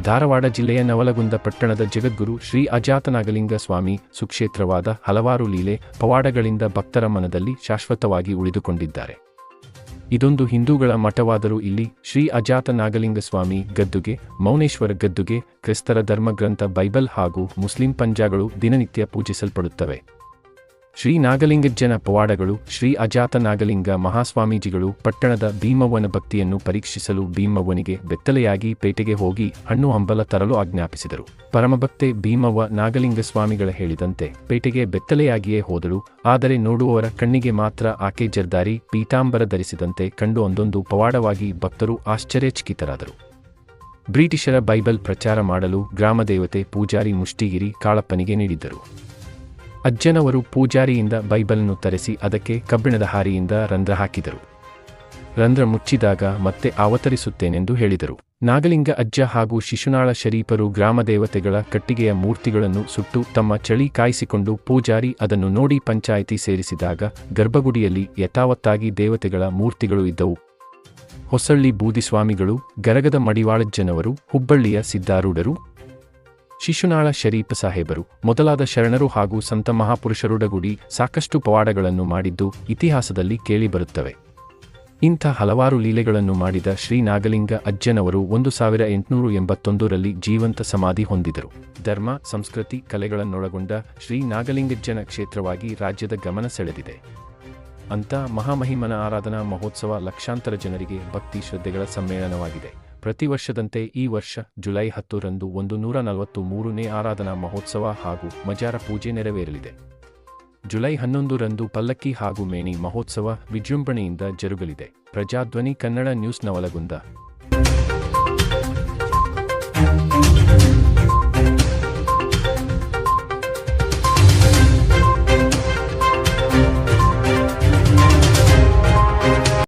ಧಾರವಾಡ ಜಿಲ್ಲೆಯ ನವಲಗುಂದ ಪಟ್ಟಣದ ಜಗದ್ಗುರು ಶ್ರೀ ಅಜಾತನಾಗಲಿಂಗ ಸ್ವಾಮಿ ಸುಕ್ಷೇತ್ರವಾದ ಹಲವಾರು ಲೀಲೆ ಪವಾಡಗಳಿಂದ ಭಕ್ತರ ಮನದಲ್ಲಿ ಶಾಶ್ವತವಾಗಿ ಉಳಿದುಕೊಂಡಿದ್ದಾರೆ. ಇದೊಂದು ಹಿಂದೂಗಳ ಮಠವಾದರೂ ಇಲ್ಲಿ ಶ್ರೀ ಅಜಾತನಾಗಲಿಂಗ ಸ್ವಾಮಿ ಗದ್ದುಗೆ, ಮೌನೇಶ್ವರ ಗದ್ದುಗೆ, ಕ್ರಿಸ್ತರ ಧರ್ಮಗ್ರಂಥ ಬೈಬಲ್ ಹಾಗೂ ಮುಸ್ಲಿಂ ಪಂಜಾಗಳು ದಿನನಿತ್ಯ ಪೂಜಿಸಲ್ಪಡುತ್ತವೆ. ಶ್ರೀ ನಾಗಲಿಂಗಜ್ಜನ ಪವಾಡಗಳು. ಶ್ರೀ ಅಜಾತನಾಗಲಿಂಗ ಮಹಾಸ್ವಾಮೀಜಿಗಳು ಪಟ್ಟಣದ ಭೀಮವ್ವನ ಭಕ್ತಿಯನ್ನು ಪರೀಕ್ಷಿಸಲು ಭೀಮವ್ವನಿಗೆ ಬೆತ್ತಲೆಯಾಗಿ ಪೇಟೆಗೆ ಹೋಗಿ ಹಣ್ಣು ಹಂಬಲ ತರಲು ಆಜ್ಞಾಪಿಸಿದರು. ಪರಮಭಕ್ತೆ ಭೀಮವ್ವ ನಾಗಲಿಂಗ ಸ್ವಾಮಿಗಳ ಹೇಳಿದಂತೆ ಪೇಟೆಗೆ ಬೆತ್ತಲೆಯಾಗಿಯೇ ಹೋದಳು. ಆದರೆ ನೋಡುವವರ ಕಣ್ಣಿಗೆ ಮಾತ್ರ ಆಕೆ ಜರ್ದಾರಿ ಪೀತಾಂಬರ ಧರಿಸಿದಂತೆ ಕಂಡು ಒಂದೊಂದು ಪವಾಡವಾಗಿ ಭಕ್ತರು ಆಶ್ಚರ್ಯಚಕಿತರಾದರು. ಬ್ರಿಟಿಷರ ಬೈಬಲ್ ಪ್ರಚಾರ ಮಾಡಲು ಗ್ರಾಮದೇವತೆ ಪೂಜಾರಿ ಮುಷ್ಟಿಗಿರಿ ಕಾಳಪ್ಪನಿಗೆ ನೀಡಿದ್ದರು. ಅಜ್ಜನವರು ಪೂಜಾರಿಯಿಂದ ಬೈಬಲನ್ನು ತರಿಸಿ ಅದಕ್ಕೆ ಕಬ್ಬಿಣದ ಹಾರಿಯಿಂದ ರಂಧ್ರ ಹಾಕಿದರು. ರಂಧ್ರ ಮುಚ್ಚಿದಾಗ ಮತ್ತೆ ಅವತರಿಸುತ್ತೇನೆಂದು ಹೇಳಿದರು. ನಾಗಲಿಂಗ ಅಜ್ಜ ಹಾಗೂ ಶಿಶುನಾಳ ಶರೀಫರು ಗ್ರಾಮದೇವತೆಗಳ ಕಟ್ಟಿಗೆಯ ಮೂರ್ತಿಗಳನ್ನು ಸುಟ್ಟು ತಮ್ಮ ಚಳಿ ಕಾಯಿಸಿಕೊಂಡು ಪೂಜಾರಿ ಅದನ್ನು ನೋಡಿ ಪಂಚಾಯಿತಿ ಸೇರಿಸಿದಾಗ ಗರ್ಭಗುಡಿಯಲ್ಲಿ ಯಥಾವತ್ತಾಗಿ ದೇವತೆಗಳ ಮೂರ್ತಿಗಳು ಇದ್ದವು. ಹೊಸಳ್ಳಿ ಬೂದಿಸ್ವಾಮಿಗಳು, ಗರಗದ ಮಡಿವಾಳಜ್ಜನವರು, ಹುಬ್ಬಳ್ಳಿಯ ಸಿದ್ದಾರೂಢರು, ಶಿಶುನಾಳ ಶರೀಫ ಸಾಹೇಬರು ಮೊದಲಾದ ಶರಣರು ಹಾಗೂ ಸಂತ ಮಹಾಪುರುಷರುಡಗೂಡಿ ಸಾಕಷ್ಟು ಪವಾಡಗಳನ್ನು ಮಾಡಿದ್ದು ಇತಿಹಾಸದಲ್ಲಿ ಕೇಳಿಬರುತ್ತವೆ. ಇಂಥ ಹಲವಾರು ಲೀಲೆಗಳನ್ನು ಮಾಡಿದ ಶ್ರೀ ನಾಗಲಿಂಗ ಅಜ್ಜನವರು 1881ರಲ್ಲಿ ಜೀವಂತ ಸಮಾಧಿ ಹೊಂದಿದರು. ಧರ್ಮ, ಸಂಸ್ಕೃತಿ, ಕಲೆಗಳನ್ನೊಳಗೊಂಡ ಶ್ರೀ ನಾಗಲಿಂಗಜ್ಜನ ಕ್ಷೇತ್ರವಾಗಿ ರಾಜ್ಯದ ಗಮನ ಸೆಳೆದಿದೆ. ಅಂಥ ಮಹಾಮಹಿಮನ ಆರಾಧನಾ ಮಹೋತ್ಸವ ಲಕ್ಷಾಂತರ ಜನರಿಗೆ ಭಕ್ತಿ ಶ್ರದ್ಧೆಗಳ ಸಮ್ಮೇಳನವಾಗಿದೆ. ಪ್ರತಿ ವರ್ಷದಂತೆ ಈ ವರ್ಷ ಜುಲೈ 10ರಂದು 143ನೇ ಆರಾಧನಾ ಮಹೋತ್ಸವ ಹಾಗೂ ಮಜಾರ ಪೂಜೆ ನೆರವೇರಲಿದೆ. ಜುಲೈ 11ರಂದು ಪಲ್ಲಕ್ಕಿ ಹಾಗೂ ಮೇಣಿ ಮಹೋತ್ಸವ ವಿಜೃಂಭಣೆಯಿಂದ ಜರುಗಲಿದೆ. ಪ್ರಜಾಧ್ವನಿ ಕನ್ನಡ ನ್ಯೂಸ್ ನವಲಗುಂದ.